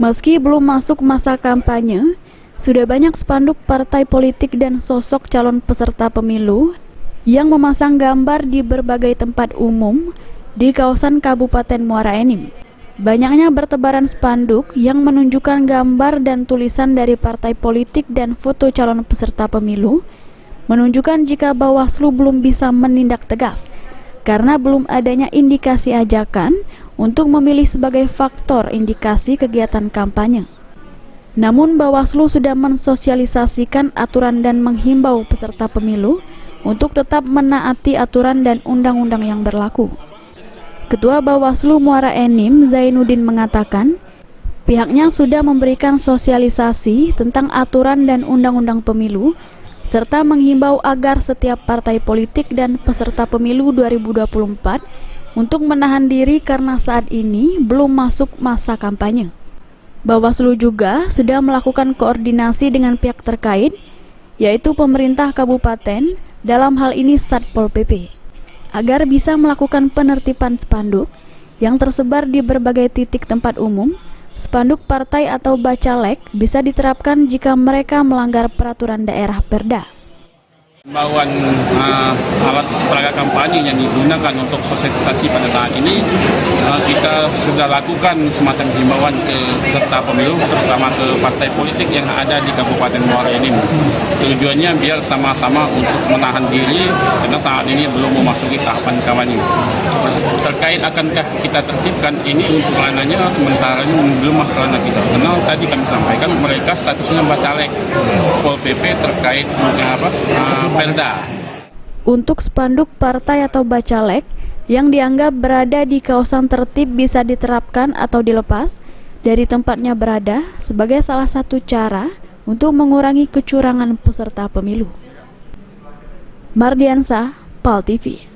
Meski belum masuk masa kampanye, sudah banyak spanduk partai politik dan sosok calon peserta pemilu yang memasang gambar di berbagai tempat umum di kawasan Kabupaten Muara Enim. Banyaknya bertebaran spanduk yang menunjukkan gambar dan tulisan dari partai politik dan foto calon peserta pemilu, menunjukkan jika Bawaslu belum bisa menindak tegas karena belum adanya indikasi ajakan untuk memilih sebagai faktor indikasi kegiatan kampanye. Namun Bawaslu sudah mensosialisasikan aturan dan menghimbau peserta pemilu untuk tetap menaati aturan dan undang-undang yang berlaku. Ketua Bawaslu Muara Enim, Zainuddin, mengatakan pihaknya sudah memberikan sosialisasi tentang aturan dan undang-undang pemilu serta menghimbau agar setiap partai politik dan peserta pemilu 2024 untuk menahan diri karena saat ini belum masuk masa kampanye. Bawaslu juga sudah melakukan koordinasi dengan pihak terkait, yaitu pemerintah kabupaten, dalam hal ini Satpol PP, agar bisa melakukan penertiban spanduk yang tersebar di berbagai titik tempat umum. Spanduk partai atau bacalek bisa diterapkan jika mereka melanggar peraturan daerah Perda. Himbauan alat peraga kampanye yang digunakan untuk sosialisasi pada saat ini, kita sudah lakukan semacam himbauan ke peserta pemilu, terutama ke partai politik yang ada di Kabupaten Muara Enim. Tujuannya biar sama-sama untuk menahan diri karena saat ini belum memasuki tahapan kampanye. Terkait akankah kita tertibkan, ini untuk ranahnya sementara ini belum ranah kita. Karena tadi kami sampaikan mereka statusnya bacalek Pol PP terkait Perda. Untuk spanduk partai atau bacalek yang dianggap berada di kawasan tertib bisa diterapkan atau dilepas dari tempatnya berada sebagai salah satu cara untuk mengurangi kecurangan peserta pemilu. Mardiansa, PAL TV.